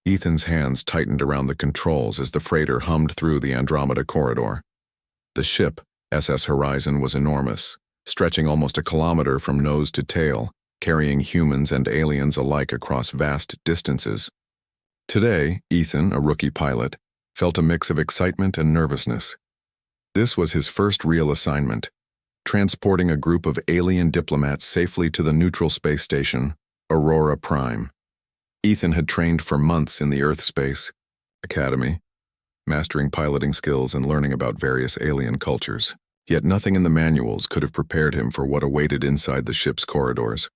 Ethan's hands tightened around the controls as the freighter hummed through the Andromeda corridor. The ship, SS Horizon, was enormous, stretching almost a kilometer from nose to tail, carrying humans and aliens alike across vast distances. Today, Ethan, a rookie pilot, felt a mix of excitement and nervousness. This was his first real assignment, transporting a group of alien diplomats safely to the neutral space station, Aurora Prime. Ethan had trained for months in the Earth Space Academy, mastering piloting skills and learning about various alien cultures. Yet nothing in the manuals could have prepared him for what awaited inside the ship's corridors.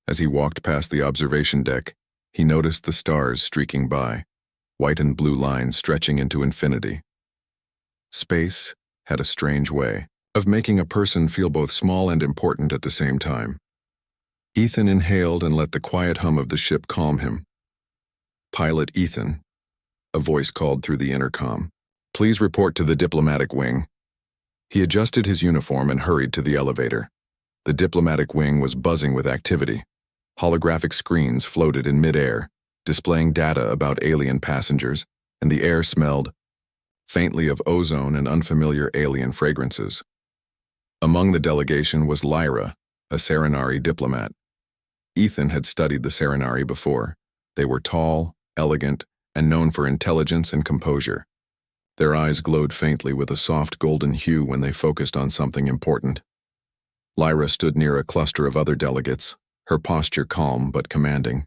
As he walked past the observation deck, he noticed the stars streaking by, white and blue lines stretching into infinity. Space had a strange way of making a person feel both small and important at the same time. Ethan inhaled and let the quiet hum of the ship calm him. "Pilot Ethan," a voice called through the intercom. "Please report to the diplomatic wing." He adjusted his uniform and hurried to the elevator. The diplomatic wing was buzzing with activity. Holographic screens floated in midair, displaying data about alien passengers, and the air smelled faintly of ozone and unfamiliar alien fragrances. Among the delegation was Lyra, a Serenari diplomat. Ethan had studied the Serenari before. They were tall, elegant, and known for intelligence and composure. Their eyes glowed faintly with a soft golden hue when they focused on something important. Lyra stood near a cluster of other delegates, her posture calm but commanding.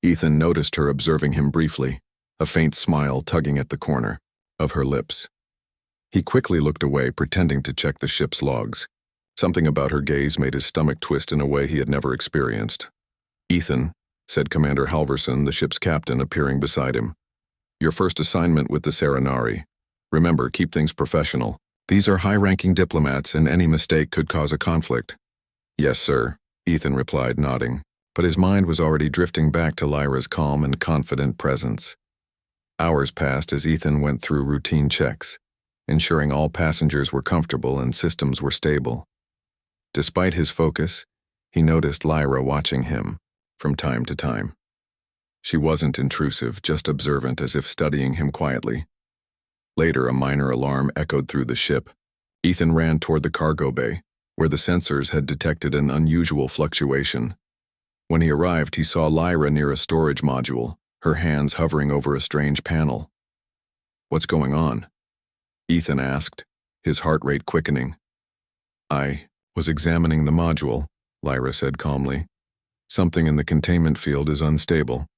Ethan noticed her observing him briefly, a faint smile tugging at the corner of her lips. He quickly looked away, pretending to check the ship's logs. Something about her gaze made his stomach twist in a way he had never experienced. "Ethan," said Commander Halverson, the ship's captain, appearing beside him. "Your first assignment with the Serenari. Remember, keep things professional. These are high-ranking diplomats, and any mistake could cause a conflict." "Yes, sir," Ethan replied, nodding, but his mind was already drifting back to Lyra's calm and confident presence. Hours passed as Ethan went through routine checks, ensuring all passengers were comfortable and systems were stable. Despite his focus, he noticed Lyra watching him from time to time. She wasn't intrusive, just observant, as if studying him quietly. Later, a minor alarm echoed through the ship. Ethan ran toward the cargo bay, where the sensors had detected an unusual fluctuation. When he arrived, he saw Lyra near a storage module, her hands hovering over a strange panel. "What's going on?" Ethan asked, his heart rate quickening. "I was examining the module," Lyra said calmly. "Something in the containment field is unstable."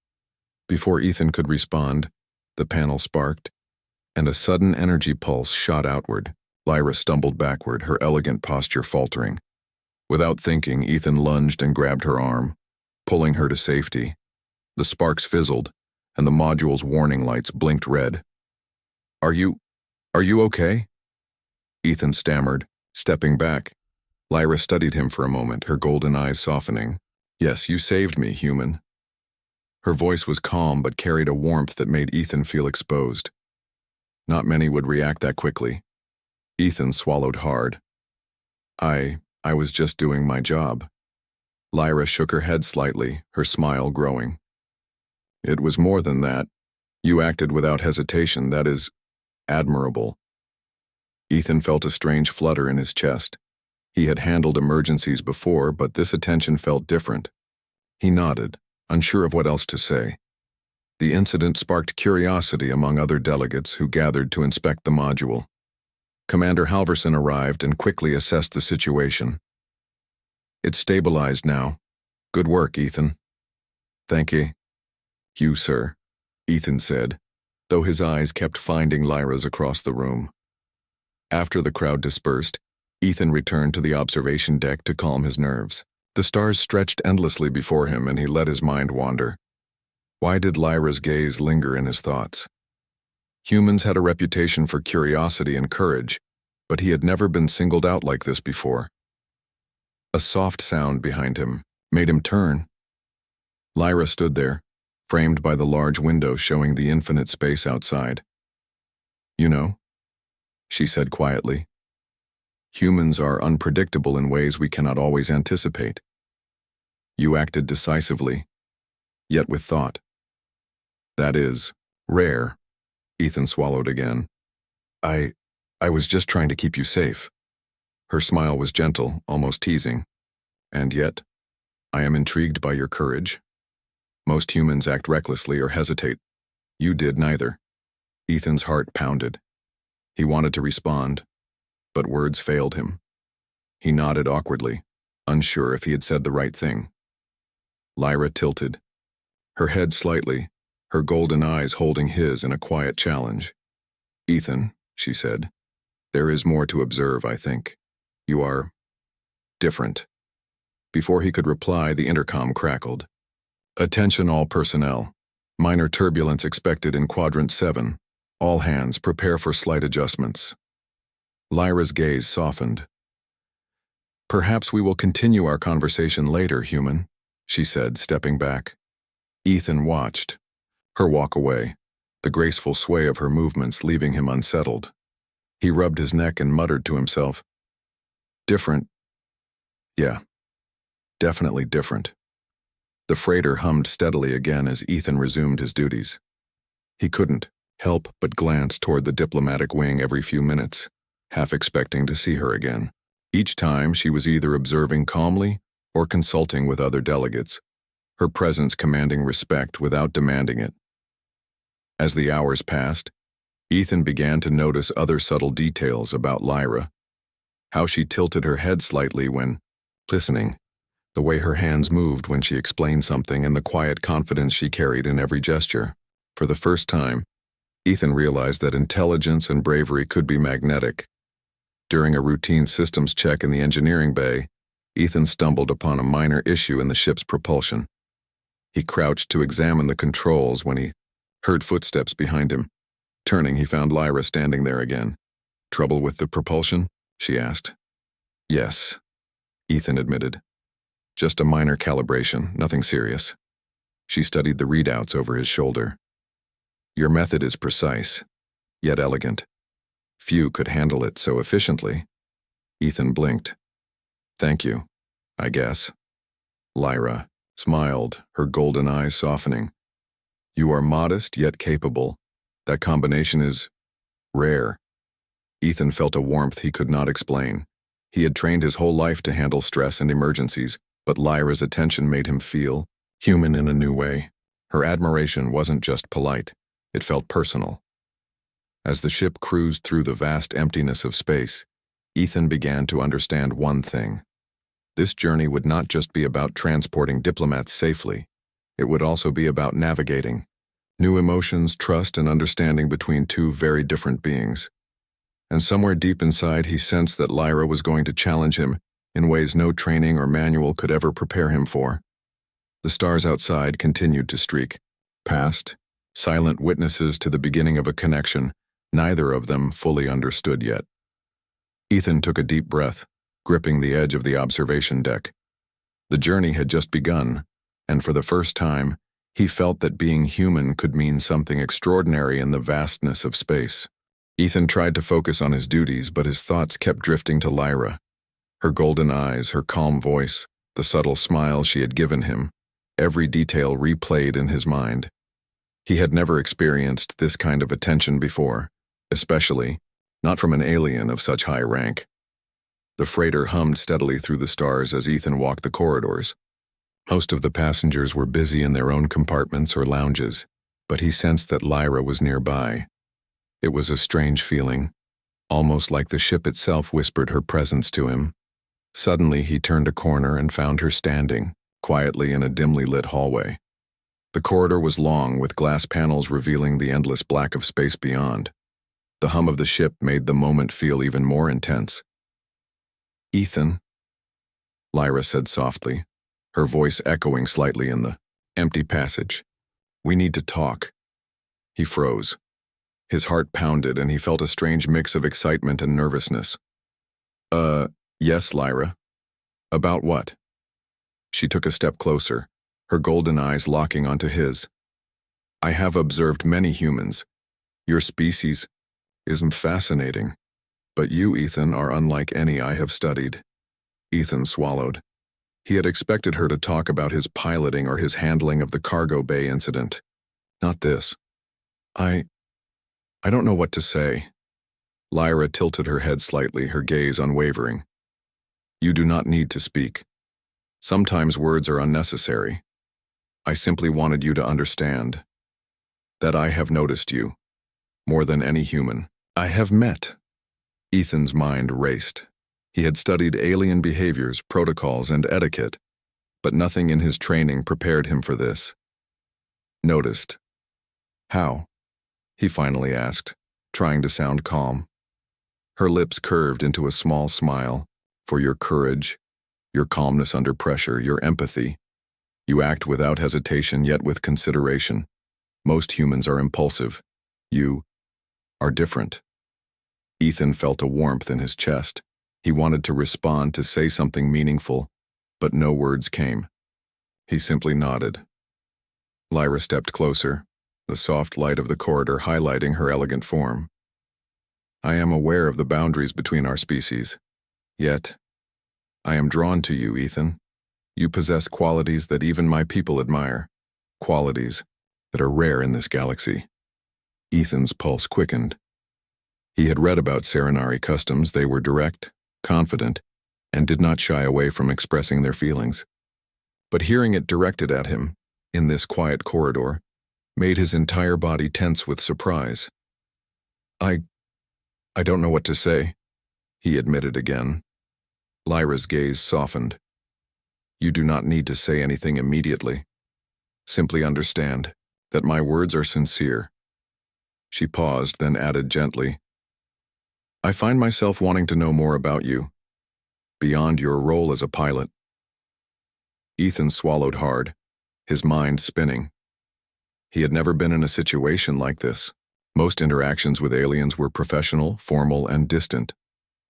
Before Ethan could respond, the panel sparked, and a sudden energy pulse shot outward. Lyra stumbled backward, her elegant posture faltering. Without thinking, Ethan lunged and grabbed her arm, pulling her to safety. The sparks fizzled, and the module's warning lights blinked red. Are you okay?" Ethan stammered, stepping back. Lyra studied him for a moment, her golden eyes softening. "Yes, you saved me, human." Her voice was calm but carried a warmth that made Ethan feel exposed. Not many would react that quickly. Ethan swallowed hard. I was just doing my job." Lyra shook her head slightly, her smile growing. "It was more than that. You acted without hesitation. That is admirable." Ethan felt a strange flutter in his chest. He had handled emergencies before, but this attention felt different. He nodded, unsure of what else to say. The incident sparked curiosity among other delegates who gathered to inspect the module. Commander Halverson arrived and quickly assessed the situation. "It's stabilized now. Good work, Ethan." "Thank you, sir," Ethan said, though his eyes kept finding Lyra's across the room. After the crowd dispersed, Ethan returned to the observation deck to calm his nerves. The stars stretched endlessly before him, and he let his mind wander. Why did Lyra's gaze linger in his thoughts? Humans had a reputation for curiosity and courage, but he had never been singled out like this before. A soft sound behind him made him turn. Lyra stood there, framed by the large window showing the infinite space outside. "You know," she said quietly, "humans are unpredictable in ways we cannot always anticipate. You acted decisively, yet with thought. That is rare. Ethan swallowed again. I was just trying to keep you safe. Her smile was gentle, almost teasing. And yet, I am intrigued by your courage. Most humans act recklessly or hesitate. You did neither. Ethan's heart pounded. He wanted to respond, but words failed him. He nodded awkwardly, unsure if he had said the right thing. Lyra tilted, her head slightly, her golden eyes holding his in a quiet challenge. Ethan, she said, there is more to observe, I think. You are different. Before he could reply, the intercom crackled. Attention all personnel. Minor turbulence expected in Quadrant 7. All hands prepare for slight adjustments. Lyra's gaze softened. Perhaps we will continue our conversation later, human, she said, stepping back. Ethan watched her walk away, the graceful sway of her movements leaving him unsettled. He rubbed his neck and muttered to himself, different. Yeah, definitely different. The freighter hummed steadily again as Ethan resumed his duties. He couldn't help but glance toward the diplomatic wing every few minutes, half expecting to see her again. Each time she was either observing calmly or consulting with other delegates, her presence commanding respect without demanding it. As the hours passed, Ethan began to notice other subtle details about Lyra. How she tilted her head slightly when listening, the way her hands moved when she explained something, and the quiet confidence she carried in every gesture. For the first time, Ethan realized that intelligence and bravery could be magnetic. During a routine systems check in the engineering bay, Ethan stumbled upon a minor issue in the ship's propulsion. He crouched to examine the controls when he heard footsteps behind him. Turning, he found Lyra standing there again. Trouble with the propulsion? She asked. Yes, Ethan admitted. Just a minor calibration, nothing serious. She studied the readouts over his shoulder. Your method is precise, yet elegant. Few could handle it so efficiently. Ethan blinked. Thank you, I guess. Lyra smiled, her golden eyes softening. You are modest yet capable. That combination is rare. Ethan felt a warmth he could not explain. He had trained his whole life to handle stress and emergencies, but Lyra's attention made him feel human in a new way. Her admiration wasn't just polite, it felt personal. As the ship cruised through the vast emptiness of space, Ethan began to understand one thing. This journey would not just be about transporting diplomats safely. It would also be about navigating new emotions, trust, and understanding between two very different beings. And somewhere deep inside, he sensed that Lyra was going to challenge him in ways no training or manual could ever prepare him for. The stars outside continued to streak past, silent witnesses to the beginning of a connection neither of them fully understood yet. Ethan took a deep breath, gripping the edge of the observation deck. The journey had just begun, and for the first time, he felt that being human could mean something extraordinary in the vastness of space. Ethan tried to focus on his duties, but his thoughts kept drifting to Lyra. Her golden eyes, her calm voice, the subtle smile she had given him, every detail replayed in his mind. He had never experienced this kind of attention before, especially not from an alien of such high rank. The freighter hummed steadily through the stars as Ethan walked the corridors. Most of the passengers were busy in their own compartments or lounges, but he sensed that Lyra was nearby. It was a strange feeling, almost like the ship itself whispered her presence to him. Suddenly, he turned a corner and found her standing, quietly in a dimly lit hallway. The corridor was long, with glass panels revealing the endless black of space beyond. The hum of the ship made the moment feel even more intense. Ethan, Lyra said softly, her voice echoing slightly in the empty passage. We need to talk. He froze. His heart pounded and he felt a strange mix of excitement and nervousness. Yes, Lyra. About what? She took a step closer, her golden eyes locking onto his. I have observed many humans. Your species is fascinating, but you, Ethan, are unlike any I have studied. Ethan swallowed. He had expected her to talk about his piloting or his handling of the cargo bay incident. Not this. I don't know what to say. Lyra tilted her head slightly, her gaze unwavering. You do not need to speak. Sometimes words are unnecessary. I simply wanted you to understand that I have noticed you, more than any human I have met. Ethan's mind raced. He had studied alien behaviors, protocols, and etiquette, but nothing in his training prepared him for this. Noticed. How? He finally asked, trying to sound calm. Her lips curved into a small smile. For your courage, your calmness under pressure, your empathy. You act without hesitation, yet with consideration. Most humans are impulsive. You are different. Ethan felt a warmth in his chest. He wanted to respond, to say something meaningful, but no words came. He simply nodded. Lyra stepped closer, the soft light of the corridor highlighting her elegant form. I am aware of the boundaries between our species. Yet, I am drawn to you, Ethan. You possess qualities that even my people admire. Qualities that are rare in this galaxy. Ethan's pulse quickened. He had read about Serenari customs. They were direct, confident, and did not shy away from expressing their feelings. But hearing it directed at him, in this quiet corridor, made his entire body tense with surprise. I don't know what to say, he admitted again. Lyra's gaze softened. You do not need to say anything immediately. Simply understand that my words are sincere. She paused, then added gently, I find myself wanting to know more about you, beyond your role as a pilot. Ethan swallowed hard, his mind spinning. He had never been in a situation like this. Most interactions with aliens were professional, formal, and distant.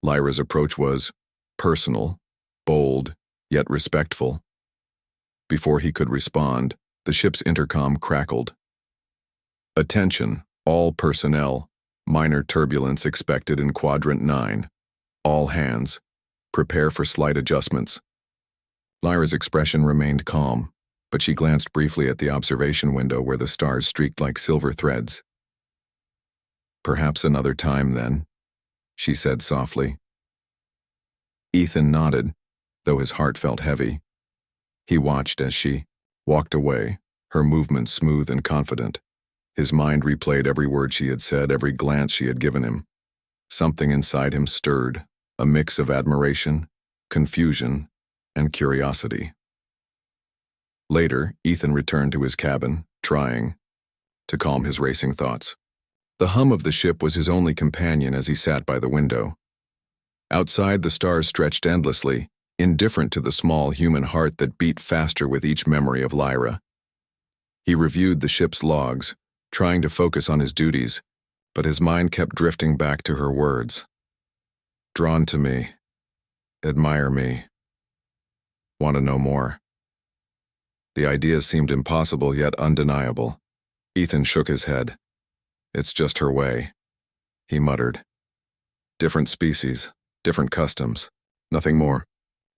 Lyra's approach was personal, bold, yet respectful. Before he could respond, the ship's intercom crackled. Attention, all personnel. Minor turbulence expected in Quadrant 9. All hands. Prepare for slight adjustments. Lyra's expression remained calm, but she glanced briefly at the observation window where the stars streaked like silver threads. Perhaps another time, then, she said softly. Ethan nodded, though his heart felt heavy. He watched as she walked away, her movements smooth and confident. His mind replayed every word she had said, every glance she had given him. Something inside him stirred, a mix of admiration, confusion, and curiosity. Later, Ethan returned to his cabin, trying to calm his racing thoughts. The hum of the ship was his only companion as he sat by the window. Outside, the stars stretched endlessly, indifferent to the small human heart that beat faster with each memory of Lyra. He reviewed the ship's logs, trying to focus on his duties, but his mind kept drifting back to her words. Drawn to me. Admire me. Want to know more. The idea seemed impossible yet undeniable. Ethan shook his head. It's just her way, he muttered. Different species, different customs, nothing more.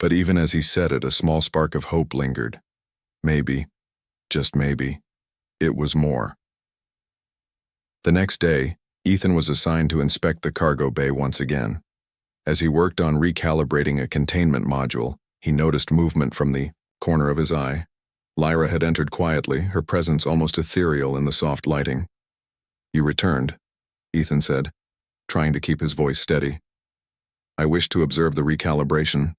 But even as he said it, a small spark of hope lingered. Maybe, just maybe, it was more. The next day, Ethan was assigned to inspect the cargo bay once again. As he worked on recalibrating a containment module, he noticed movement from the corner of his eye. Lyra had entered quietly, her presence almost ethereal in the soft lighting. You returned, Ethan said, trying to keep his voice steady. I wish to observe the recalibration.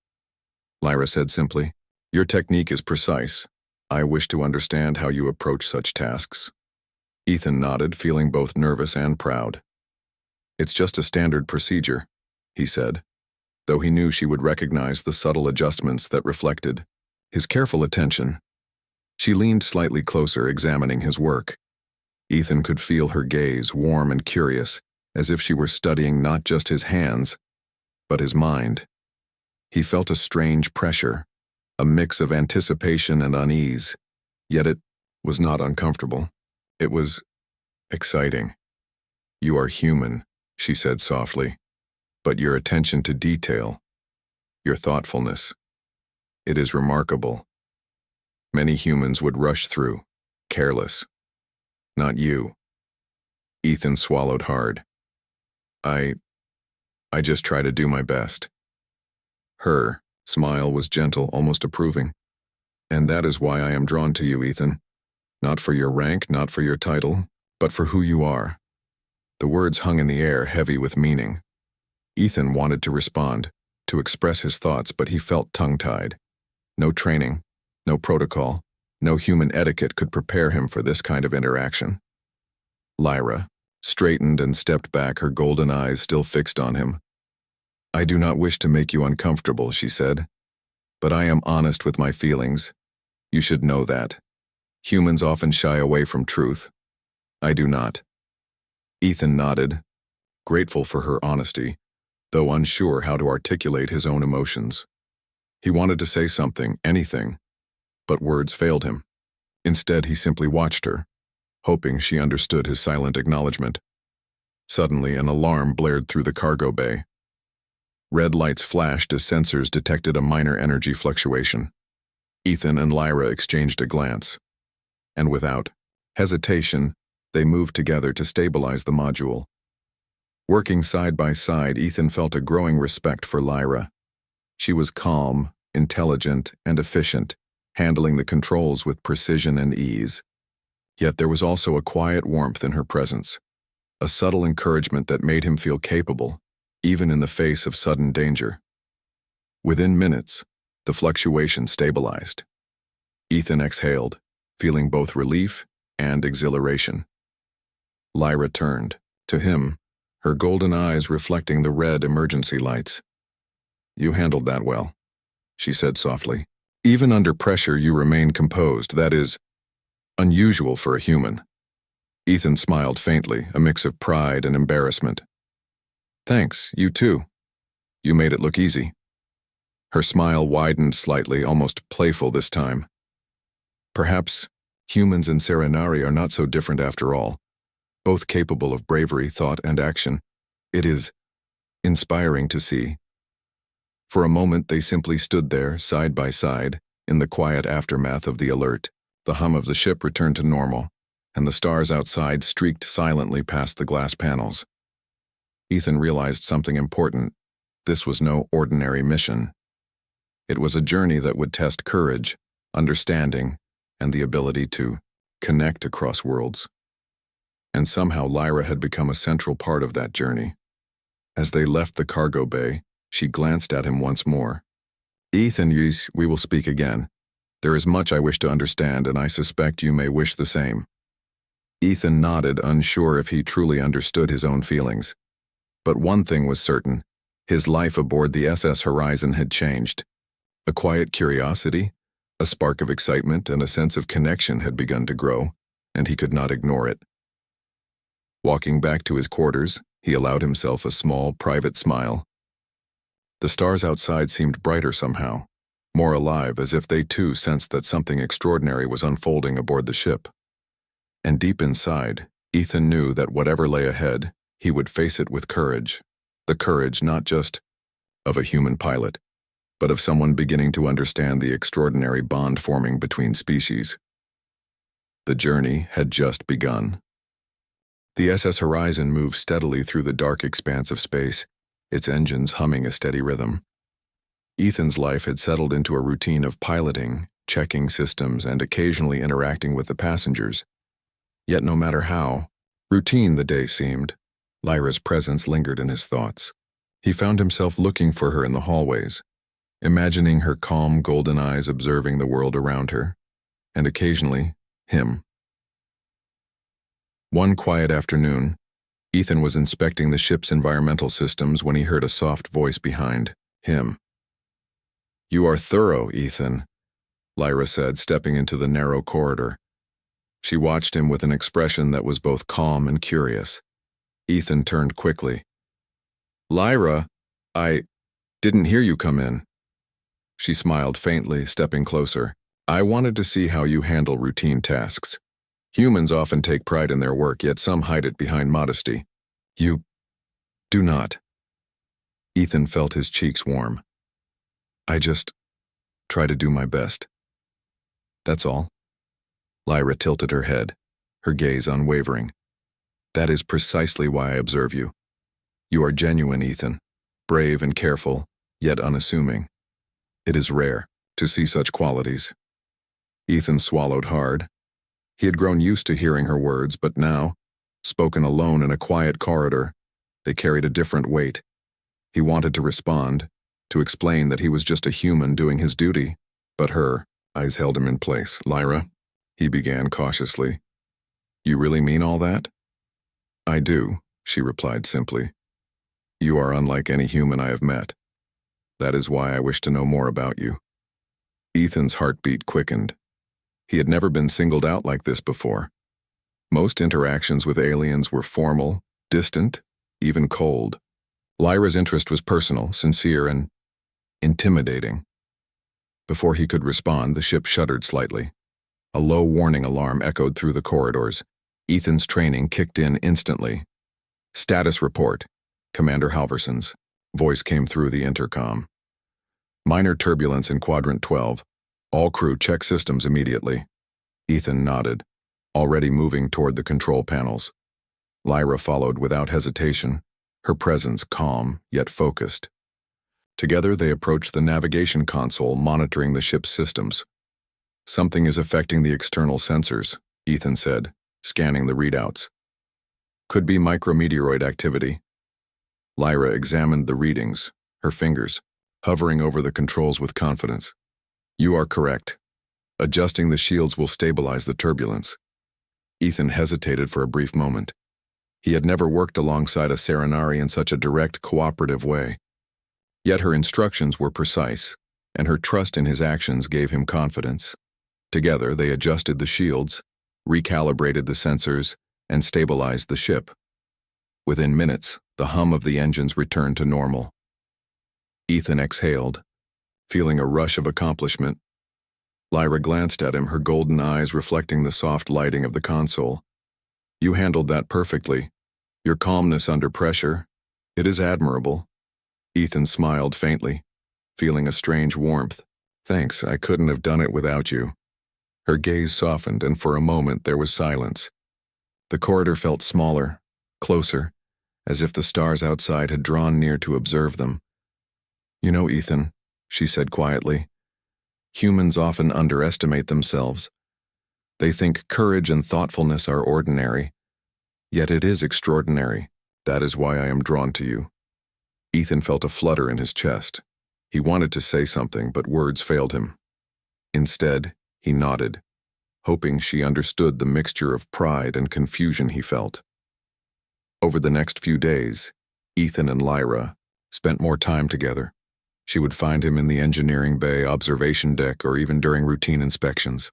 Lyra said simply, your technique is precise. I wish to understand how you approach such tasks. Ethan nodded, feeling both nervous and proud. It's just a standard procedure, he said, though he knew she would recognize the subtle adjustments that reflected his careful attention. She leaned slightly closer, examining his work. Ethan could feel her gaze, warm and curious, as if she were studying not just his hands, but his mind. He felt a strange pressure, a mix of anticipation and unease, yet it was not uncomfortable. It was exciting. You are human, she said softly, but your attention to detail, your thoughtfulness, it is remarkable. Many humans would rush through, careless. Not you. Ethan swallowed hard. I just try to do my best. Her smile was gentle, almost approving. And that is why I am drawn to you, Ethan. Not for your rank, not for your title, but for who you are. The words hung in the air, heavy with meaning. Ethan wanted to respond, to express his thoughts, but he felt tongue-tied. No training, no protocol, no human etiquette could prepare him for this kind of interaction. Lyra straightened and stepped back, her golden eyes still fixed on him. I do not wish to make you uncomfortable, she said, but I am honest with my feelings. You should know that. Humans often shy away from truth. I do not. Ethan nodded, grateful for her honesty, though unsure how to articulate his own emotions. He wanted to say something, anything, but words failed him. Instead, he simply watched her, hoping she understood his silent acknowledgement. Suddenly, an alarm blared through the cargo bay. Red lights flashed as sensors detected a minor energy fluctuation. Ethan and Lyra exchanged a glance, and without hesitation, they moved together to stabilize the module. Working side by side, Ethan felt a growing respect for Lyra. She was calm, intelligent, and efficient, handling the controls with precision and ease. Yet there was also a quiet warmth in her presence, a subtle encouragement that made him feel capable, even in the face of sudden danger. Within minutes, the fluctuation stabilized. Ethan exhaled, feeling both relief and exhilaration. Lyra turned, to him, her golden eyes reflecting the red emergency lights. You handled that well, she said softly. Even under pressure, you remain composed. That is unusual for a human. Ethan smiled faintly, a mix of pride and embarrassment. Thanks, you too. You made it look easy. Her smile widened slightly, almost playful this time. Perhaps humans and Serenari are not so different after all, both capable of bravery, thought, and action. It is inspiring to see. For a moment, they simply stood there, side by side, in the quiet aftermath of the alert. The hum of the ship returned to normal, and the stars outside streaked silently past the glass panels. Ethan realized something important. This was no ordinary mission. It was a journey that would test courage, understanding, and the ability to connect across worlds. And somehow Lyra had become a central part of that journey. As they left the cargo bay, she glanced at him once more. Ethan, we will speak again. There is much I wish to understand, and I suspect you may wish the same. Ethan nodded, unsure if he truly understood his own feelings. But one thing was certain. His life aboard the SS Horizon had changed. A quiet curiosity, a spark of excitement, and a sense of connection had begun to grow, and he could not ignore it. Walking back to his quarters, he allowed himself a small, private smile. The stars outside seemed brighter somehow, more alive, as if they too sensed that something extraordinary was unfolding aboard the ship. And deep inside, Ethan knew that whatever lay ahead, he would face it with courage. The courage not just of a human pilot, but of someone beginning to understand the extraordinary bond forming between species. The journey had just begun. The SS Horizon moved steadily through the dark expanse of space, its engines humming a steady rhythm. Ethan's life had settled into a routine of piloting, checking systems, and occasionally interacting with the passengers. Yet no matter how routine the day seemed, Lyra's presence lingered in his thoughts. He found himself looking for her in the hallways, imagining her calm golden eyes observing the world around her, and occasionally, him. One quiet afternoon, Ethan was inspecting the ship's environmental systems when he heard a soft voice behind him. You are thorough, Ethan, Lyra said, stepping into the narrow corridor. She watched him with an expression that was both calm and curious. Ethan turned quickly. Lyra, I didn't hear you come in. She smiled faintly, stepping closer. I wanted to see how you handle routine tasks. Humans often take pride in their work, yet some hide it behind modesty. You do not. Ethan felt his cheeks warm. I just try to do my best. That's all. Lyra tilted her head, her gaze unwavering. "That is precisely why I observe you. You are genuine, Ethan, brave and careful, yet unassuming. It is rare to see such qualities." Ethan swallowed hard. He had grown used to hearing her words, but now, spoken alone in a quiet corridor, they carried a different weight. He wanted to respond, to explain that he was just a human doing his duty, but her eyes held him in place. "Lyra," he began cautiously, "you really mean all that?" "I do," she replied simply. "You are unlike any human I have met. That is why I wish to know more about you." Ethan's heartbeat quickened. He had never been singled out like this before. Most interactions with aliens were formal, distant, even cold. Lyra's interest was personal, sincere, and intimidating. Before he could respond, the ship shuddered slightly. A low warning alarm echoed through the corridors. Ethan's training kicked in instantly. "Status report," Commander Halverson's voice came through the intercom. "Minor turbulence in Quadrant 12. All crew check systems immediately." Ethan nodded, already moving toward the control panels. Lyra followed without hesitation, her presence calm yet focused. Together they approached the navigation console, monitoring the ship's systems. "Something is affecting the external sensors," Ethan said, scanning the readouts. "Could be micrometeoroid activity." Lyra examined the readings, her fingers hovering over the controls with confidence. "You are correct. Adjusting the shields will stabilize the turbulence." Ethan hesitated for a brief moment. He had never worked alongside a Serenari in such a direct, cooperative way. Yet her instructions were precise, and her trust in his actions gave him confidence. Together, they adjusted the shields, recalibrated the sensors, and stabilized the ship. Within minutes, the hum of the engines returned to normal. Ethan exhaled, feeling a rush of accomplishment. Lyra glanced at him, her golden eyes reflecting the soft lighting of the console. "You handled that perfectly. Your calmness under pressure, it is admirable." Ethan smiled faintly, feeling a strange warmth. "Thanks, I couldn't have done it without you." Her gaze softened, and for a moment there was silence. The corridor felt smaller, closer, as if the stars outside had drawn near to observe them. "You know, Ethan," she said quietly, "humans often underestimate themselves. They think courage and thoughtfulness are ordinary. Yet it is extraordinary. That is why I am drawn to you." Ethan felt a flutter in his chest. He wanted to say something, but words failed him. Instead, he nodded, hoping she understood the mixture of pride and confusion he felt. Over the next few days, Ethan and Lyra spent more time together. She would find him in the engineering bay, observation deck, or even during routine inspections.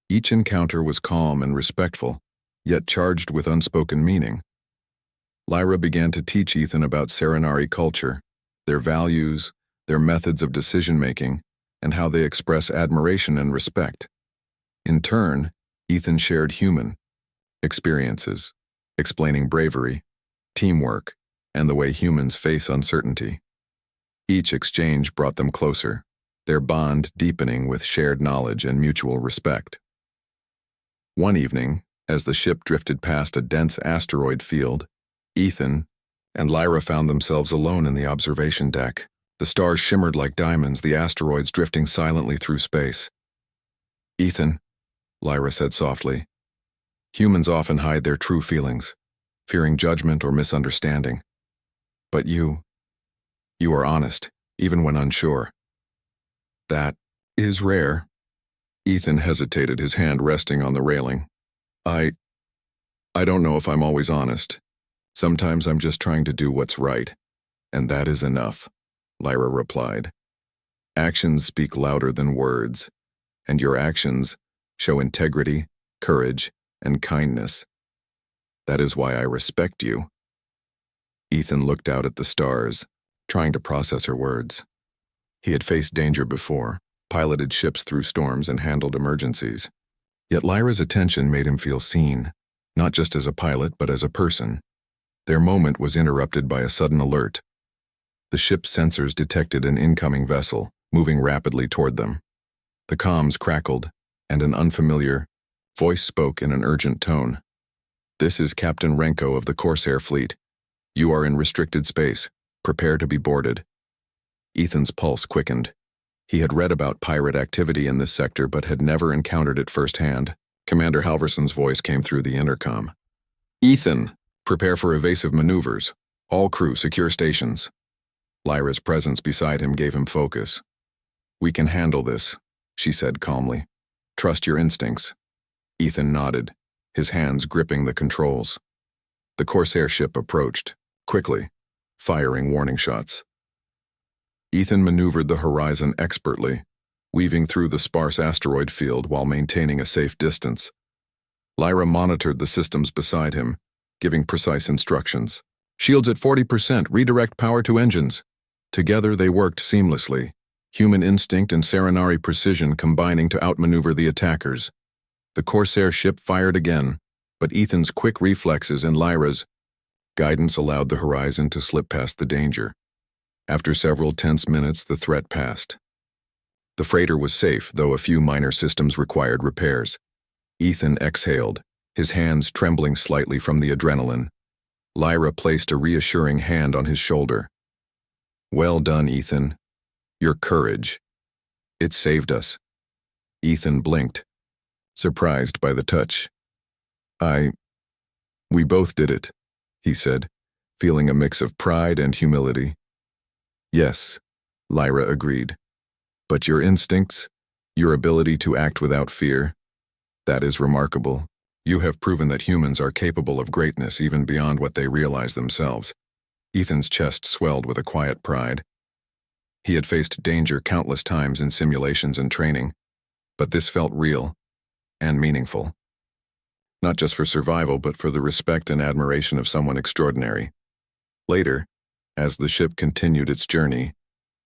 Each encounter was calm and respectful, yet charged with unspoken meaning. Lyra began to teach Ethan about Serenari culture, their values, their methods of decision-making, and how they express admiration and respect. In turn, Ethan shared human experiences, explaining bravery, teamwork, and the way humans face uncertainty. Each exchange brought them closer, their bond deepening with shared knowledge and mutual respect. One evening, as the ship drifted past a dense asteroid field, Ethan and Lyra found themselves alone in the observation deck. The stars shimmered like diamonds, the asteroids drifting silently through space. "Ethan," Lyra said softly, "humans often hide their true feelings, fearing judgment or misunderstanding. But you are honest, even when unsure. That is rare." Ethan hesitated, his hand resting on the railing. I don't know if I'm always honest. Sometimes I'm just trying to do what's right, and that is enough," Lyra replied. "Actions speak louder than words, and your actions show integrity, courage, and kindness. That is why I respect you." Ethan looked out at the stars, trying to process her words. He had faced danger before, piloted ships through storms, and handled emergencies. Yet Lyra's attention made him feel seen, not just as a pilot, but as a person. Their moment was interrupted by a sudden alert. The ship's sensors detected an incoming vessel, moving rapidly toward them. The comms crackled, and an unfamiliar, Voice spoke in an urgent tone. "This is Captain Renko of the Corsair fleet. You are in restricted space. Prepare to be boarded." Ethan's pulse quickened. He had read about pirate activity in this sector but had never encountered it firsthand. Commander Halverson's voice came through the intercom. "Ethan, prepare for evasive maneuvers. All crew, secure stations." Lyra's presence beside him gave him focus. "We can handle this," she said calmly. "Trust your instincts." Ethan nodded, his hands gripping the controls. The Corsair ship approached, quickly, firing warning shots. Ethan maneuvered the horizon expertly, weaving through the sparse asteroid field while maintaining a safe distance. Lyra monitored the systems beside him, giving precise instructions. "Shields at 40%, redirect power to engines." Together they worked seamlessly, human instinct and Serenari precision combining to outmaneuver the attackers. The Corsair ship fired again, but Ethan's quick reflexes and Lyra's guidance allowed the horizon to slip past the danger. After several tense minutes, the threat passed. The freighter was safe, though a few minor systems required repairs. Ethan exhaled, his hands trembling slightly from the adrenaline. Lyra placed a reassuring hand on his shoulder. "Well done, Ethan. Your courage. It saved us." Ethan blinked, surprised by the touch. We both did it," he said, feeling a mix of pride and humility. "Yes," Lyra agreed. "But your instincts, your ability to act without fear, that is remarkable. You have proven that humans are capable of greatness even beyond what they realize themselves." Ethan's chest swelled with a quiet pride. He had faced danger countless times in simulations and training, but this felt real and meaningful. Not just for survival, but for the respect and admiration of someone extraordinary. Later, as the ship continued its journey,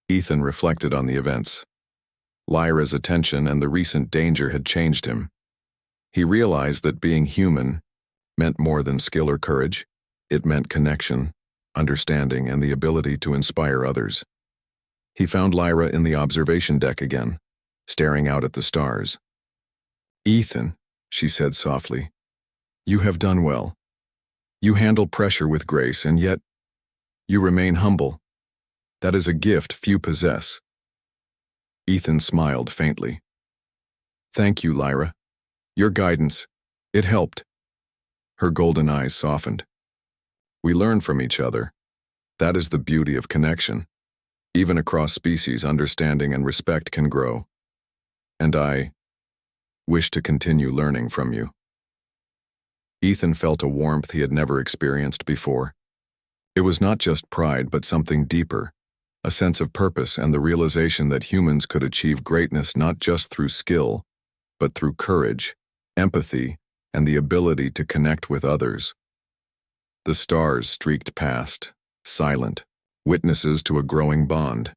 Ethan reflected on the events. Lyra's attention and the recent danger had changed him. He realized that being human meant more than skill or courage. It meant connection, understanding, and the ability to inspire others. He found Lyra in the observation deck again, staring out at the stars. "Ethan," she said softly, "you have done well. You handle pressure with grace, and yet you remain humble. That is a gift few possess." Ethan smiled faintly. "Thank you, Lyra. Your guidance, it helped." Her golden eyes softened. "We learn from each other. That is the beauty of connection. Even across species, understanding and respect can grow. And I wish to continue learning from you." Ethan felt a warmth he had never experienced before. It was not just pride, but something deeper, a sense of purpose and the realization that humans could achieve greatness not just through skill, but through courage, empathy, and the ability to connect with others. The stars streaked past, silent, witnesses to a growing bond.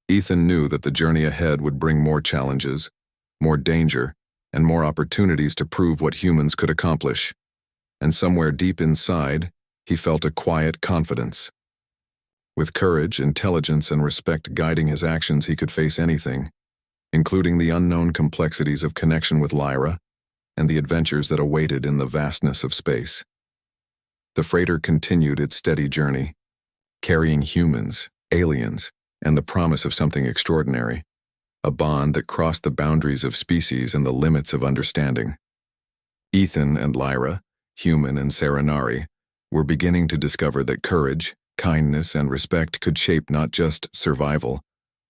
Ethan knew that the journey ahead would bring more challenges, more danger, and more opportunities to prove what humans could accomplish. And somewhere deep inside, he felt a quiet confidence. With courage, intelligence, and respect guiding his actions, he could face anything, including the unknown complexities of connection with Lyra and the adventures that awaited in the vastness of space. The freighter continued its steady journey, carrying humans, aliens, and the promise of something extraordinary, a bond that crossed the boundaries of species and the limits of understanding. Ethan and Lyra, human and Serenari, were beginning to discover that courage, kindness, and respect could shape not just survival,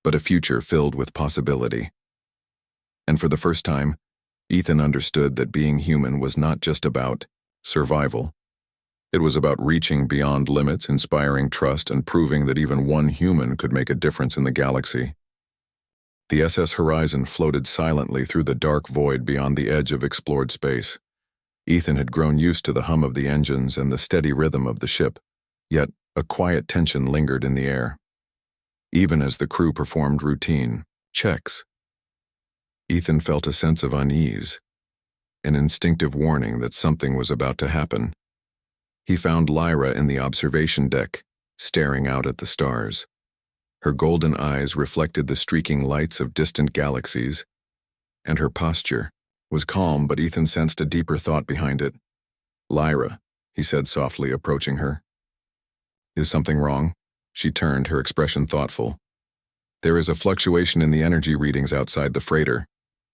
but a future filled with possibility. And for the first time, Ethan understood that being human was not just about survival. It was about reaching beyond limits, inspiring trust, and proving that even one human could make a difference in the galaxy. The SS Horizon floated silently through the dark void beyond the edge of explored space. Ethan had grown used to the hum of the engines and the steady rhythm of the ship, yet a quiet tension lingered in the air. Even as the crew performed routine checks, Ethan felt a sense of unease, an instinctive warning that something was about to happen. He found Lyra in the observation deck, staring out at the stars. Her golden eyes reflected the streaking lights of distant galaxies, and her posture, was calm, but Ethan sensed a deeper thought behind it. "Lyra," he said softly, approaching her. "Is something wrong?" She turned, her expression thoughtful. "There is a fluctuation in the energy readings outside the freighter.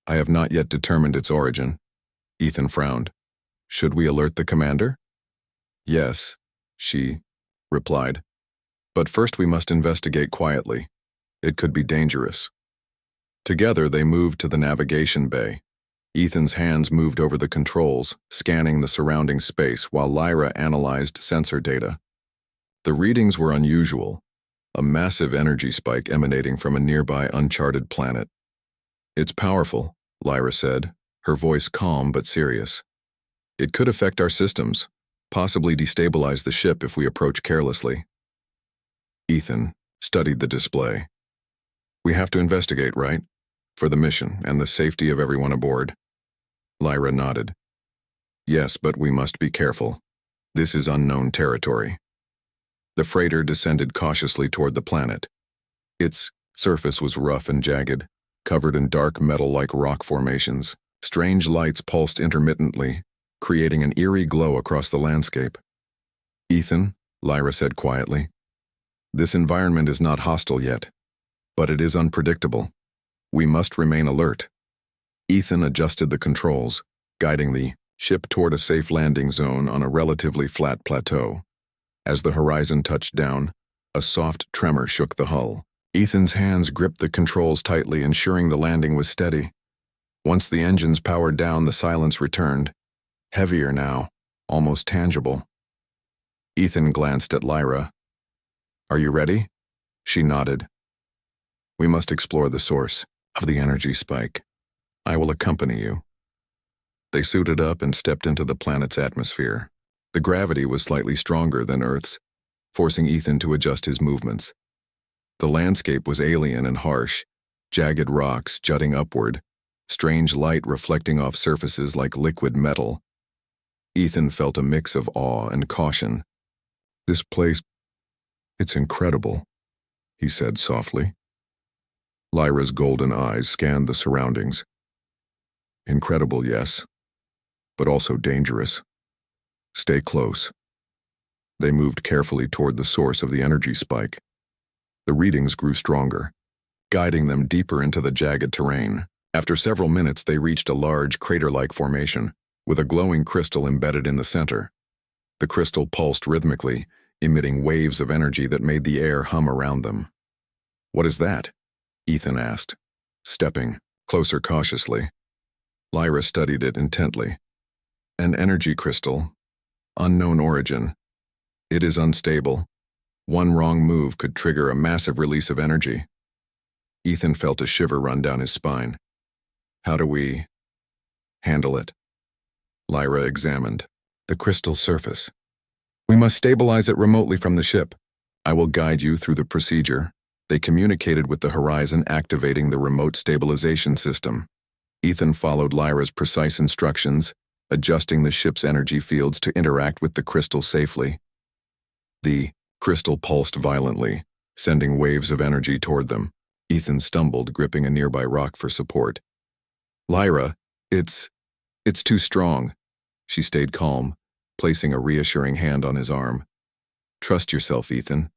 I have not yet determined its origin." Ethan frowned. "Should we alert the commander?" "Yes," she replied. "But first we must investigate quietly. It could be dangerous." Together they moved to the navigation bay. Ethan's hands moved over the controls, scanning the surrounding space while Lyra analyzed sensor data. The readings were unusual, a massive energy spike emanating from a nearby uncharted planet. "It's powerful," Lyra said, her voice calm but serious. "It could affect our systems, possibly destabilize the ship if we approach carelessly." Ethan studied the display. "We have to investigate, right? For the mission and the safety of everyone aboard." Lyra nodded. "Yes, but we must be careful. This is unknown territory." The freighter descended cautiously toward the planet. Its surface was rough and jagged, covered in dark metal-like rock formations. Strange lights pulsed intermittently, creating an eerie glow across the landscape. "Ethan," Lyra said quietly, "this environment is not hostile yet, but it is unpredictable. We must remain alert." Ethan adjusted the controls, guiding the ship toward a safe landing zone on a relatively flat plateau. As the horizon touched down, a soft tremor shook the hull. Ethan's hands gripped the controls tightly, ensuring the landing was steady. Once the engines powered down, the silence returned, heavier now, almost tangible. Ethan glanced at Lyra. "Are you ready?" She nodded. "We must explore the source of the energy spike. I will accompany you." They suited up and stepped into the planet's atmosphere. The gravity was slightly stronger than Earth's, forcing Ethan to adjust his movements. The landscape was alien and harsh, jagged rocks jutting upward, strange light reflecting off surfaces like liquid metal. Ethan felt a mix of awe and caution. "This place, it's incredible," he said softly. Lyra's golden eyes scanned the surroundings. "Incredible, yes, but also dangerous. Stay close." They moved carefully toward the source of the energy spike. The readings grew stronger, guiding them deeper into the jagged terrain. After several minutes, they reached a large crater-like formation, with a glowing crystal embedded in the center. The crystal pulsed rhythmically, emitting waves of energy that made the air hum around them. "What is that?" Ethan asked, stepping closer cautiously. Lyra studied it intently. "An energy crystal. Unknown origin. It is unstable. One wrong move could trigger a massive release of energy." Ethan felt a shiver run down his spine. "How do we handle it?" Lyra examined the crystal surface. "We must stabilize it remotely from the ship. I will guide you through the procedure." They communicated with the horizon, activating the remote stabilization system. Ethan followed Lyra's precise instructions, adjusting the ship's energy fields to interact with the crystal safely. The crystal pulsed violently, sending waves of energy toward them. Ethan stumbled, gripping a nearby rock for support. "Lyra, it's too strong." She stayed calm, placing a reassuring hand on his arm. "Trust yourself, Ethan.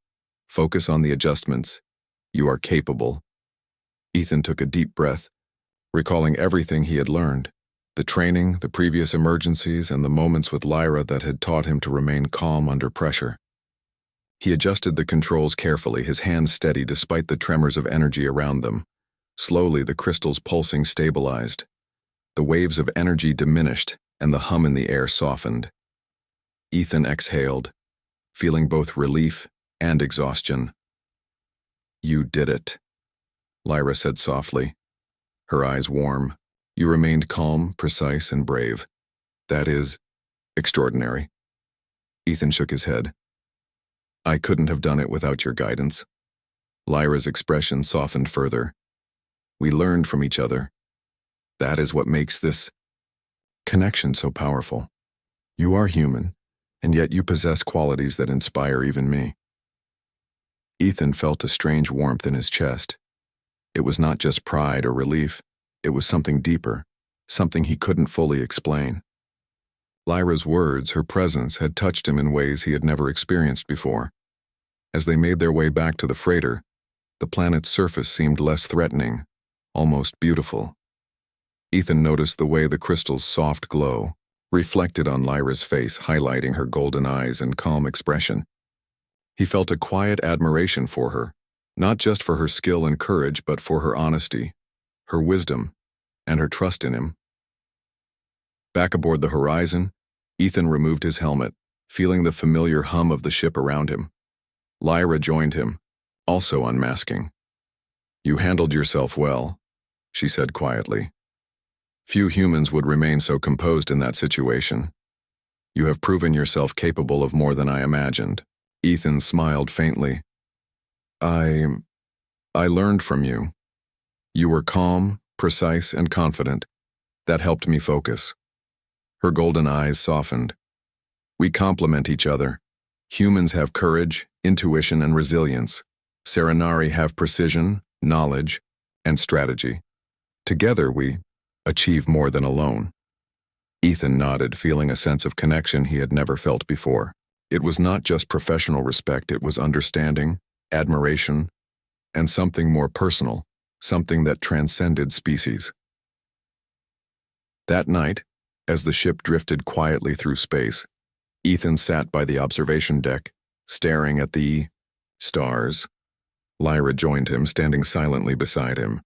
Focus on the adjustments. You are capable." Ethan took a deep breath, recalling everything he had learned. The training, the previous emergencies, and the moments with Lyra that had taught him to remain calm under pressure. He adjusted the controls carefully, his hands steady despite the tremors of energy around them. Slowly, the crystal's pulsing stabilized. The waves of energy diminished, and the hum in the air softened. Ethan exhaled, feeling both relief and exhaustion. "You did it," Lyra said softly, her eyes warm. "You remained calm, precise, and brave. That is extraordinary." Ethan shook his head. "I couldn't have done it without your guidance." Lyra's expression softened further. "We learned from each other. That is what makes this connection so powerful. You are human, and yet you possess qualities that inspire even me." Ethan felt a strange warmth in his chest. It was not just pride or relief, it was something deeper, something he couldn't fully explain. Lyra's words, her presence, had touched him in ways he had never experienced before. As they made their way back to the freighter, the planet's surface seemed less threatening, almost beautiful. Ethan noticed the way the crystal's soft glow reflected on Lyra's face, highlighting her golden eyes and calm expression. He felt a quiet admiration for her, not just for her skill and courage, but for her honesty, her wisdom, and her trust in him. Back aboard the Horizon, Ethan removed his helmet, feeling the familiar hum of the ship around him. Lyra joined him, also unmasking. "You handled yourself well," she said quietly. "Few humans would remain so composed in that situation. You have proven yourself capable of more than I imagined." Ethan smiled faintly. I learned from you. You were calm, precise, and confident. That helped me focus." Her golden eyes softened. "We complement each other. Humans have courage, intuition, and resilience. Serenari have precision, knowledge, and strategy. Together we achieve more than alone." Ethan nodded, feeling a sense of connection he had never felt before. It was not just professional respect, it was understanding, admiration, and something more personal, something that transcended species. That night, as the ship drifted quietly through space, Ethan sat by the observation deck, staring at the stars. Lyra joined him, standing silently beside him.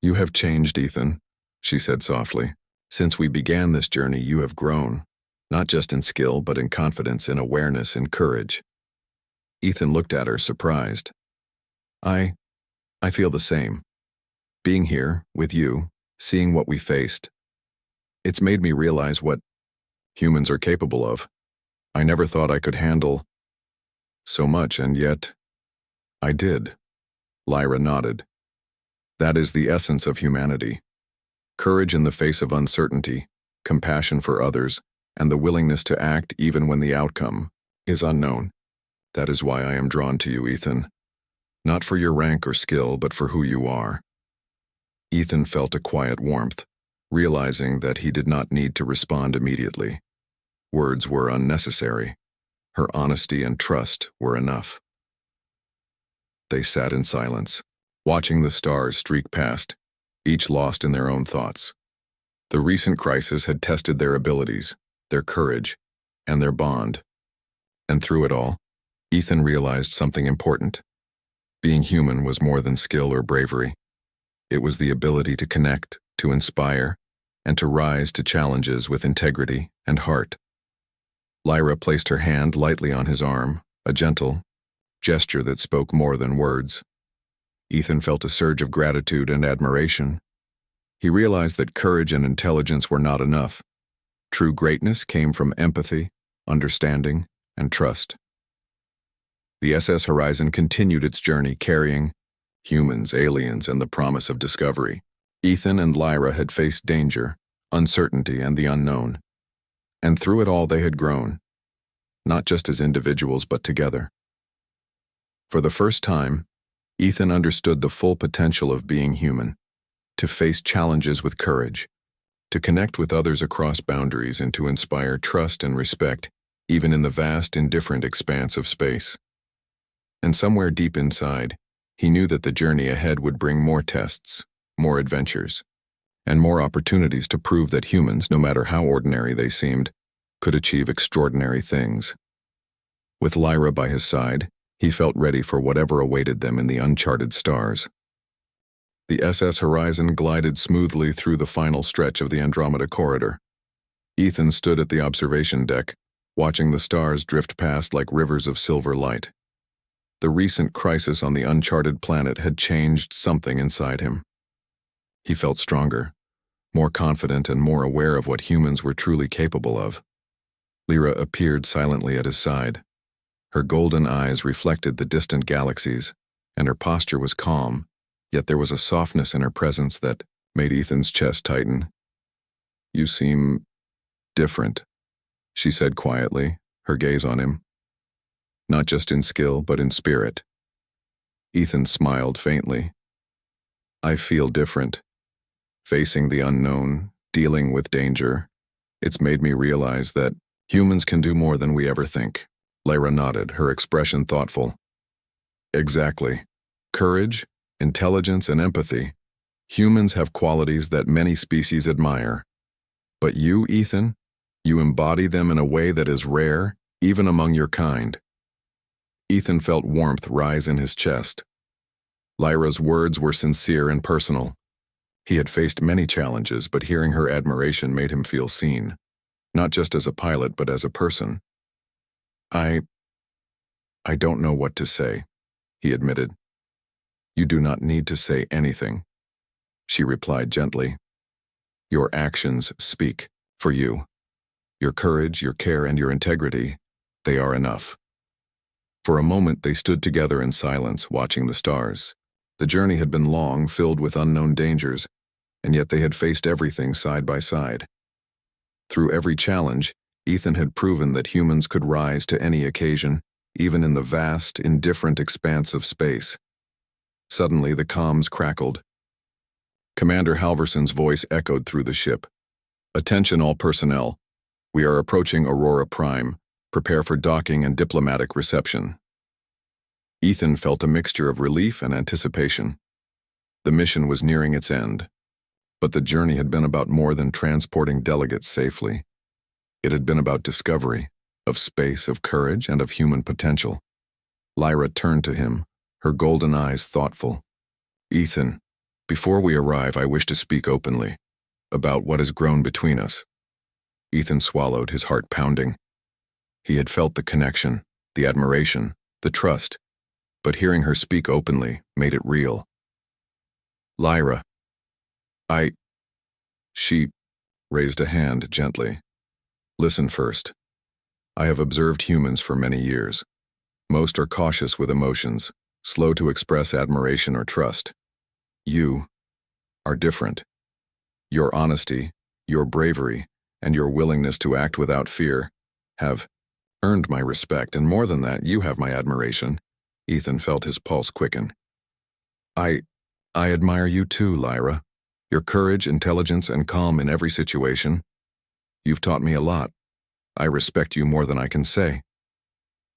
"You have changed, Ethan," she said softly. "Since we began this journey, you have grown, not just in skill, but in confidence, in awareness, and courage." Ethan looked at her, surprised. I feel the same. Being here, with you, seeing what we faced, it's made me realize what humans are capable of. I never thought I could handle so much, and yet I did." Lyra nodded. "That is the essence of humanity. Courage in the face of uncertainty, compassion for others, and the willingness to act even when the outcome is unknown. That is why I am drawn to you, Ethan. Not for your rank or skill, but for who you are." Ethan felt a quiet warmth, realizing that he did not need to respond immediately. Words were unnecessary. Her honesty and trust were enough. They sat in silence, watching the stars streak past, each lost in their own thoughts. The recent crisis had tested their abilities, their courage, and their bond. And through it all, Ethan realized something important. Being human was more than skill or bravery. It was the ability to connect, to inspire, and to rise to challenges with integrity and heart. Lyra placed her hand lightly on his arm, a gentle gesture that spoke more than words. Ethan felt a surge of gratitude and admiration. He realized that courage and intelligence were not enough. True greatness came from empathy, understanding, and trust. The SS Horizon continued its journey, carrying humans, aliens, and the promise of discovery. Ethan and Lyra had faced danger, uncertainty, and the unknown. And through it all they had grown, not just as individuals but together. For the first time, Ethan understood the full potential of being human, to face challenges with courage, to connect with others across boundaries, and to inspire trust and respect, even in the vast, indifferent expanse of space. And somewhere deep inside, he knew that the journey ahead would bring more tests, more adventures, and more opportunities to prove that humans, no matter how ordinary they seemed, could achieve extraordinary things. With Lyra by his side, he felt ready for whatever awaited them in the uncharted stars. The SS Horizon glided smoothly through the final stretch of the Andromeda corridor. Ethan stood at the observation deck, watching the stars drift past like rivers of silver light. The recent crisis on the uncharted planet had changed something inside him. He felt stronger, more confident, and more aware of what humans were truly capable of. Lyra appeared silently at his side. Her golden eyes reflected the distant galaxies, and her posture was calm, yet there was a softness in her presence that made Ethan's chest tighten. "You seem different," she said quietly, her gaze on him. "Not just in skill, but in spirit." Ethan smiled faintly. "I feel different. Facing the unknown, dealing with danger. It's made me realize that humans can do more than we ever think. Lyra nodded, her expression thoughtful. Exactly. Courage, intelligence, and empathy. Humans have qualities that many species admire. But you, Ethan, you embody them in a way that is rare, even among your kind. Ethan felt warmth rise in his chest. Lyra's words were sincere and personal. He had faced many challenges, but hearing her admiration made him feel seen, not just as a pilot, but as a person. I don't know what to say, he admitted. You do not need to say anything, she replied gently. Your actions speak for you. Your courage, your care, and your integrity, they are enough. For a moment they stood together in silence, watching the stars. The journey had been long, filled with unknown dangers, and yet they had faced everything side by side. Through every challenge, Ethan had proven that humans could rise to any occasion, even in the vast, indifferent expanse of space. Suddenly, the comms crackled. Commander Halverson's voice echoed through the ship. Attention all personnel. We are approaching Aurora Prime. Prepare for docking and diplomatic reception. Ethan felt a mixture of relief and anticipation. The mission was nearing its end. But the journey had been about more than transporting delegates safely. It had been about discovery, of space, of courage, and of human potential. Lyra turned to him, her golden eyes thoughtful. Ethan, before we arrive, I wish to speak openly about what has grown between us. Ethan swallowed, his heart pounding. He had felt the connection, the admiration, the trust, but hearing her speak openly made it real. Lyra, She raised a hand gently. Listen first. I have observed humans for many years. Most are cautious with emotions, slow to express admiration or trust. You are different. Your honesty, your bravery, and your willingness to act without fear have earned my respect, and more than that, you have my admiration. Ethan felt his pulse quicken. I admire you too, Lyra. Your courage, intelligence, and calm in every situation. You've taught me a lot. I respect you more than I can say.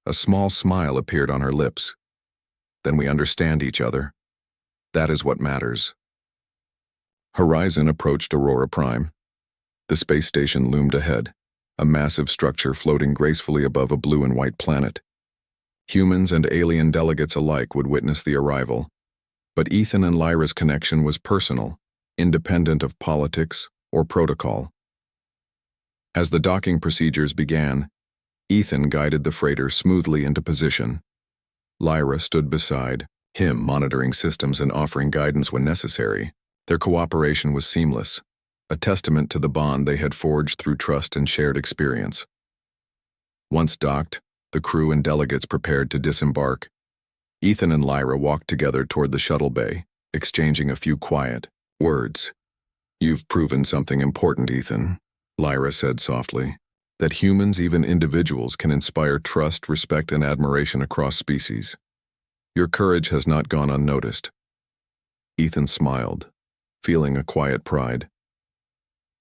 A small smile appeared on her lips. Then we understand each other. That is what matters. Horizon approached Aurora Prime. The space station loomed ahead, a massive structure floating gracefully above a blue and white planet. Humans and alien delegates alike would witness the arrival, but Ethan and Lyra's connection was personal, independent of politics or protocol. As the docking procedures began, Ethan guided the freighter smoothly into position. Lyra stood beside him, monitoring systems and offering guidance when necessary. Their cooperation was seamless, a testament to the bond they had forged through trust and shared experience. Once docked, the crew and delegates prepared to disembark. Ethan and Lyra walked together toward the shuttle bay, exchanging a few quiet words. You've proven something important, Ethan, Lyra said softly, that humans, even individuals, can inspire trust, respect, and admiration across species. Your courage has not gone unnoticed. Ethan smiled, feeling a quiet pride.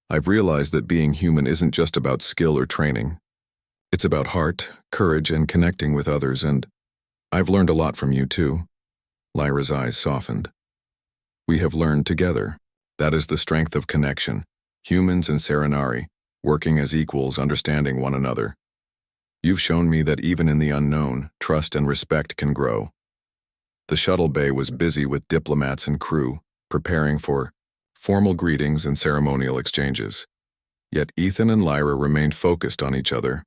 I've realized that being human isn't just about skill or training. It's about heart, courage, and connecting with others, and I've learned a lot from you too. Lyra's eyes softened. We have learned together. That is the strength of connection. Humans and Serenari, working as equals, understanding one another. You've shown me that even in the unknown, trust and respect can grow. The shuttle bay was busy with diplomats and crew, preparing for formal greetings and ceremonial exchanges. Yet Ethan and Lyra remained focused on each other,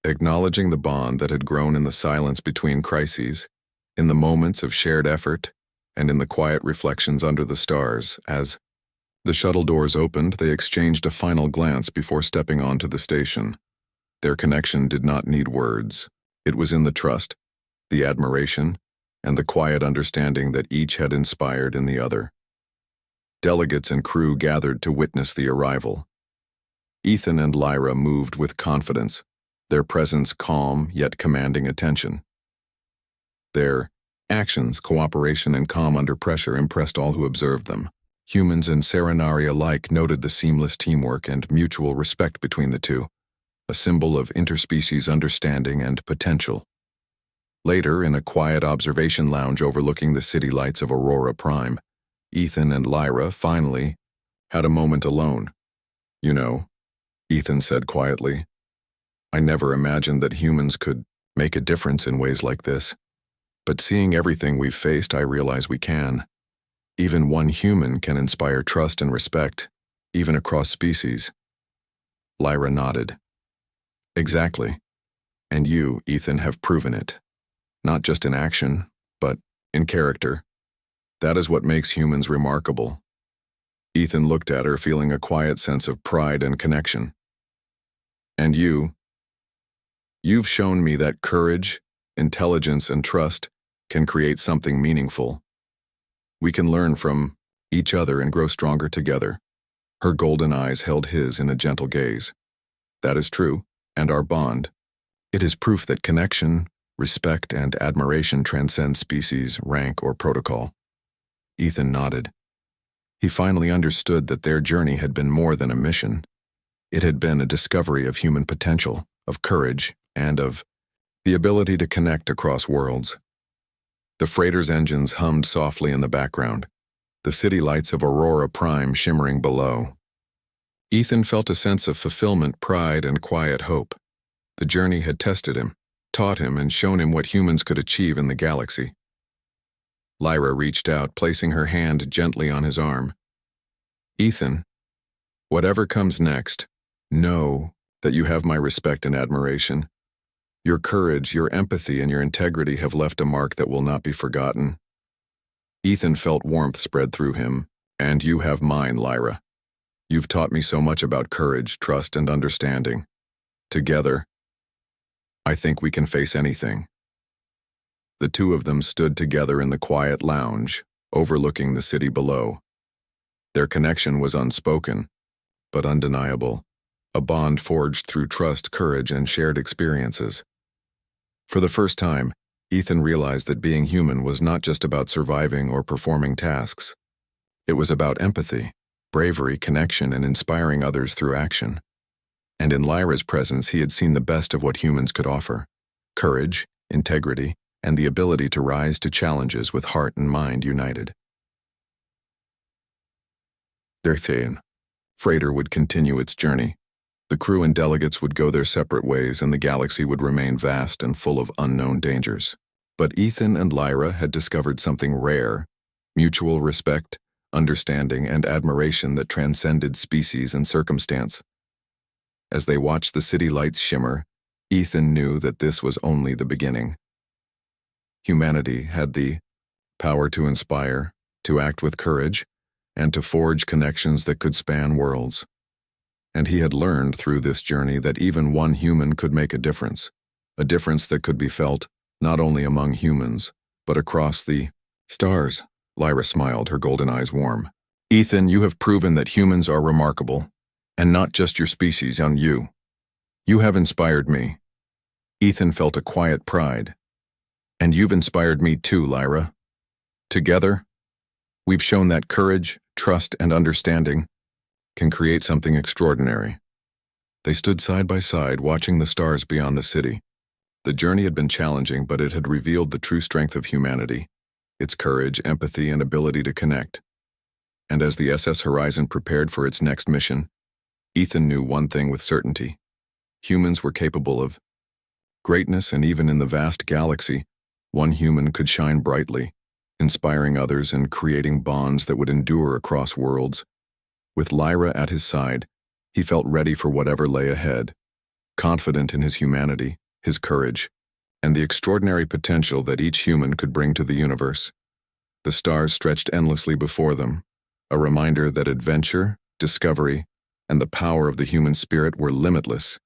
acknowledging the bond that had grown in the silence between crises, in the moments of shared effort, and in the quiet reflections under the stars. As the shuttle doors opened, they exchanged a final glance before stepping onto the station. Their connection did not need words. It was in the trust, the admiration, and the quiet understanding that each had inspired in the other. Delegates and crew gathered to witness the arrival. Ethan and Lyra moved with confidence, their presence calm yet commanding attention. Their actions, cooperation, and calm under pressure impressed all who observed them. Humans and Serenari alike noted the seamless teamwork and mutual respect between the two, a symbol of interspecies understanding and potential. Later, in a quiet observation lounge overlooking the city lights of Aurora Prime, Ethan and Lyra finally had a moment alone. "You know," Ethan said quietly, "I never imagined that humans could make a difference in ways like this. But seeing everything we've faced, I realize we can. Even one human can inspire trust and respect, even across species." Lyra nodded. "Exactly. And you, Ethan, have proven it. Not just in action, but in character. That is what makes humans remarkable." Ethan looked at her, feeling a quiet sense of pride and connection. "And you've shown me that courage, intelligence, and trust can create something meaningful. We can learn from each other and grow stronger together." Her golden eyes held his in a gentle gaze. "That is true, and our bond. It is proof that connection, respect, and admiration transcend species, rank, or protocol." Ethan nodded. He finally understood that their journey had been more than a mission. It had been a discovery of human potential, of courage, and of the ability to connect across worlds. The freighter's engines hummed softly in the background, the city lights of Aurora Prime shimmering below. Ethan felt a sense of fulfillment, pride, and quiet hope. The journey had tested him, taught him, and shown him what humans could achieve in the galaxy. Lyra reached out, placing her hand gently on his arm. "Ethan, whatever comes next, know that you have my respect and admiration. Your courage, your empathy, and your integrity have left a mark that will not be forgotten." Ethan felt warmth spread through him. "And you have mine, Lyra. You've taught me so much about courage, trust, and understanding. Together, I think we can face anything." The two of them stood together in the quiet lounge, overlooking the city below. Their connection was unspoken, but undeniable, a bond forged through trust, courage, and shared experiences. For the first time, Ethan realized that being human was not just about surviving or performing tasks. It was about empathy, bravery, connection, and inspiring others through action. And in Lyra's presence, he had seen the best of what humans could offer: courage, integrity, and the ability to rise to challenges with heart and mind united. Their freighter would continue its journey. The crew and delegates would go their separate ways, and the galaxy would remain vast and full of unknown dangers. But Ethan and Lyra had discovered something rare: mutual respect, understanding, and admiration that transcended species and circumstance. As they watched the city lights shimmer, Ethan knew that this was only the beginning. Humanity had the power to inspire, to act with courage, and to forge connections that could span worlds. And he had learned through this journey that even one human could make a difference that could be felt not only among humans, but across the stars. Lyra smiled, her golden eyes warm. "Ethan, you have proven that humans are remarkable, and not just your species, and you. You have inspired me." Ethan felt a quiet pride. "And you've inspired me too, Lyra. Together, we've shown that courage, trust, and understanding can create something extraordinary." They stood side by side, watching the stars beyond the city. The journey had been challenging, but it had revealed the true strength of humanity, its courage, empathy, and ability to connect. And as the SS Horizon prepared for its next mission, Ethan knew one thing with certainty: humans were capable of greatness, and even in the vast galaxy, one human could shine brightly, inspiring others and creating bonds that would endure across worlds. With Lyra at his side, he felt ready for whatever lay ahead, confident in his humanity, his courage, and the extraordinary potential that each human could bring to the universe. The stars stretched endlessly before them, a reminder that adventure, discovery, and the power of the human spirit were limitless